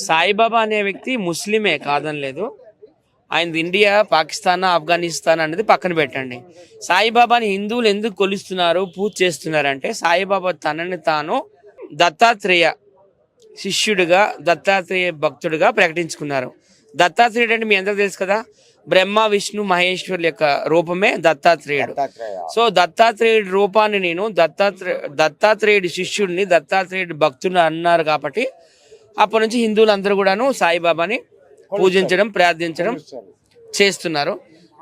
సాయిబాబా అనే వ్యక్తి ముస్లిమే కాదని లేదు. ఆయన ఇండియా, పాకిస్తాన్, ఆఫ్ఘనిస్తాన్ అనేది పక్కన పెట్టండి. సాయిబాబాని హిందువులు ఎందుకు కొలుస్తున్నారు, పూజ చేస్తున్నారంటే సాయిబాబా తనని తాను దత్తాత్రేయ శిష్యుడిగా, దత్తాత్రేయ భక్తుడిగా ప్రకటించుకున్నారు. దత్తాత్రేయుడు అంటే మీ అందరూ తెలుసు కదా, బ్రహ్మ విష్ణు మహేశ్వరుల యొక్క రూపమే దత్తాత్రేయుడు. సో దత్తాత్రేయుడి రూపాన్ని నేను దత్తాత్రేయుడి శిష్యుడిని, దత్తాత్రేయుడి భక్తుడు అన్నారు కాబట్టి అప్పటి నుంచి హిందువులందరూ కూడాను సాయిబాబాని పూజించడం, ప్రార్థించడం చేస్తున్నారు.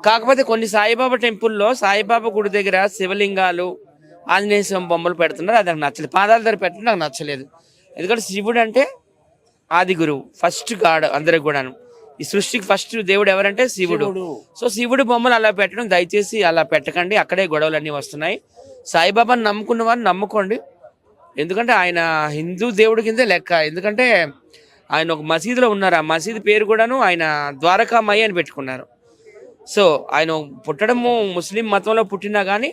కాకపోతే కొన్ని సాయిబాబా టెంపుల్లో, సాయిబాబా గుడి దగ్గర శివలింగాలు, ఆంజనేయ స్వామి బొమ్మలు పెడుతున్నారు. అది నాకు నచ్చలేదు. పాదాల దగ్గర పెట్టడం నాకు నచ్చలేదు. ఎందుకంటే శివుడు అంటే ఆది గురువు, ఫస్ట్ గాడ్ అందరికి కూడాను. ఈ సృష్టికి ఫస్ట్ దేవుడు ఎవరంటే శివుడు. సో శివుడు బొమ్మలు అలా పెట్టడం దయచేసి అలా పెట్టకండి. అక్కడే గొడవలు అన్నీ వస్తున్నాయి. సాయిబాబాని నమ్ముకున్న వారిని నమ్ముకోండి. ఎందుకంటే ఆయన హిందూ దేవుడి కిందే లెక్క. ఎందుకంటే ఆయన ఒక మసీదులో ఉన్నారు. ఆ మసీదు పేరు కూడాను ఆయన ద్వారకామయ్య అని పెట్టుకున్నారు. సో ఆయన పుట్టడము ముస్లిం మతంలో పుట్టినా కానీ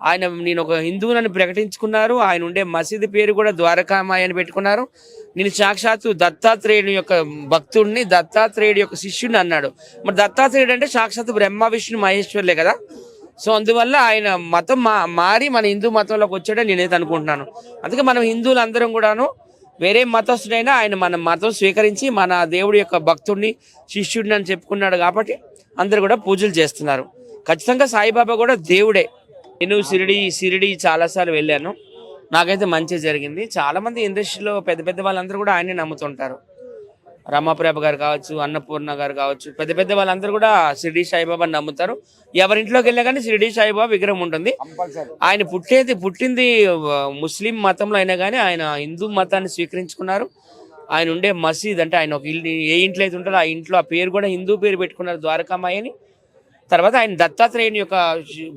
ఆయన నేను ఒక హిందువునని ప్రకటించుకున్నారు. ఆయన ఉండే మసీదు పేరు కూడా ద్వారకామయ్య అని పెట్టుకున్నారు. నేను సాక్షాత్తు దత్తాత్రేయుడి యొక్క భక్తుడిని, దత్తాత్రేయుడి యొక్క శిష్యుడిని అన్నాడు. మరి దత్తాత్రేయుడు అంటే సాక్షాత్తు బ్రహ్మ విష్ణు మహేశ్వరులే కదా. సో అందువల్ల ఆయన మతం మారి మన హిందూ మతంలోకి వచ్చాడని నేనైతే అనుకుంటున్నాను. అందుకే మనం హిందువులు అందరం కూడాను వేరే మతస్థుడైనా ఆయన మన మతం స్వీకరించి మన దేవుడి యొక్క భక్తుడిని, శిష్యుడిని అని చెప్పుకున్నాడు కాబట్టి అందరు కూడా పూజలు చేస్తున్నారు. ఖచ్చితంగా సాయిబాబా కూడా దేవుడే. నేను షిరిడి చాలాసార్లు వెళ్ళాను. నాకైతే మంచి జరిగింది. చాలామంది ఇండస్ట్రీలో పెద్ద పెద్ద వాళ్ళందరూ కూడా ఆయనే నమ్ముతుంటారు. రమాప్రభ గారు కావచ్చు, అన్నపూర్ణ గారు కావచ్చు, పెద్ద పెద్ద వాళ్ళందరూ కూడా షిరిడి సాయిబాబాని నమ్ముతారు. ఎవరింట్లోకి వెళ్ళా కానీ షిరిడి సాయిబాబా విగ్రహం ఉంటుంది. ఆయన పుట్టింది ముస్లిం మతంలో అయినా కానీ ఆయన హిందూ మతాన్ని స్వీకరించుకున్నారు. ఆయన ఉండే మసీద్ అంటే ఆయన ఒక ఇల్లు, ఏ ఇంట్లో అయితే ఉంటారో ఆ ఇంట్లో ఆ పేరు కూడా హిందూ పేరు పెట్టుకున్నారు, ద్వారకామాయని. తర్వాత ఆయన దత్తాత్రేయుని యొక్క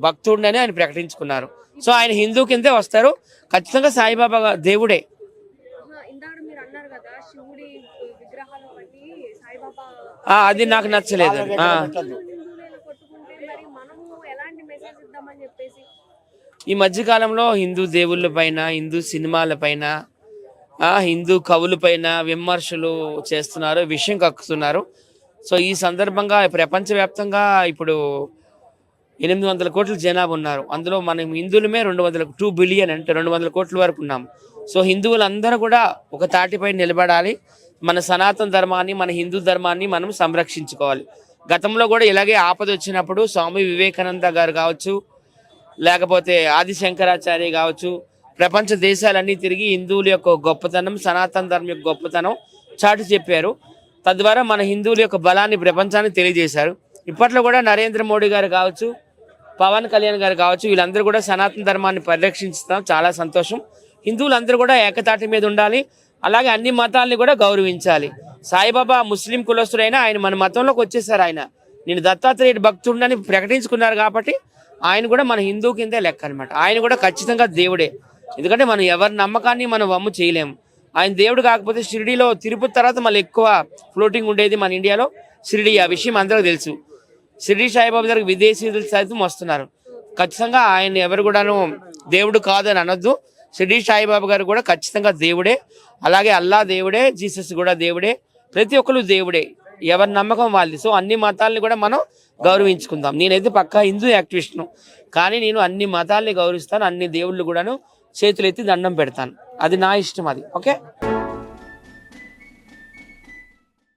భక్తుడిని ఆయన ప్రకటించుకున్నారు. సో ఆయన హిందూ కిందే వస్తారు. ఖచ్చితంగా సాయిబాబా దేవుడే. అది నాకు నచ్చలేదు. ఈ మధ్యకాలంలో హిందూ దేవుళ్ళ పైన, హిందూ సినిమాల పైన, హిందూ కవుల పైన విమర్శలు చేస్తున్నారు, విషయం కక్కుతున్నారు. సో ఈ సందర్భంగా ప్రపంచవ్యాప్తంగా ఇప్పుడు 800 కోట్ల జనాభా ఉన్నారు. అందులో మనం హిందువులమే 2 బిలియన్ అంటే 200 కోట్ల వరకు ఉన్నాం. సో హిందువులందరూ కూడా ఒక తాటిపై నిలబడాలి. మన సనాతన ధర్మాన్ని, మన హిందూ ధర్మాన్ని మనం సంరక్షించుకోవాలి. గతంలో కూడా ఇలాగే ఆపద వచ్చినప్పుడు స్వామి వివేకానంద గారు కావచ్చు, లేకపోతే ఆది శంకరాచార్య కావచ్చు, ప్రపంచ దేశాలన్నీ తిరిగి హిందువుల యొక్క గొప్పతనం, సనాతన ధర్మం యొక్క గొప్పతనం చాటి చెప్పారు. తద్వారా మన హిందువుల యొక్క బలాన్ని ప్రపంచానికి తెలియజేశారు. ఇప్పట్లో కూడా నరేంద్ర మోడీ గారు కావచ్చు, పవన్ కళ్యాణ్ గారు కావచ్చు, వీళ్ళందరూ కూడా సనాతన ధర్మాన్ని పరిరక్షిస్తాం. చాలా సంతోషం. హిందువులందరూ కూడా ఏకతాటి మీద ఉండాలి. అలాగే అన్ని మతాలని కూడా గౌరవించాలి. సాయిబాబా ముస్లిం కులస్తుడైనా ఆయన మన మతంలోకి వచ్చేసారు. ఆయన నేను దత్తాత్రేయుడి భక్తుడిని ప్రకటించుకున్నారు కాబట్టి ఆయన కూడా మన హిందూ కిందే లెక్క అనమాట. ఆయన కూడా ఖచ్చితంగా దేవుడే. ఎందుకంటే మనం ఎవరి నమ్మకాన్ని మనం వమ్ము చేయలేము. ఆయన దేవుడు కాకపోతే షిరిడీలో తిరుపతి తర్వాత మళ్ళీ ఎక్కువ ఫ్లోటింగ్ ఉండేది మన ఇండియాలో షిరిడీ. ఆ విషయం అందరికీ తెలుసు. షిరిడీ సాయిబాబా దగ్గర విదేశీయులు సైతం వస్తున్నారు. ఖచ్చితంగా ఆయన ఎవరు కూడాను దేవుడు కాదని అనొద్దు. షిరిడీ సాయిబాబా గారు కూడా ఖచ్చితంగా దేవుడే. అలాగే అల్లా దేవుడే, జీసస్ కూడా దేవుడే, ప్రతి ఒక్కరు దేవుడే. ఎవరి నమ్మకం వాళ్ళది. సో అన్ని మతాలని కూడా మనం గౌరవించుకుందాం. నేనైతే పక్కా హిందూ యాక్టివిస్ట్ను, కానీ నేను అన్ని మతాలని గౌరవిస్తాను. అన్ని దేవుళ్ళు కూడాను చేతులెత్తి దండం పెడతాను. అది నా ఇష్టం. అది ఓకే.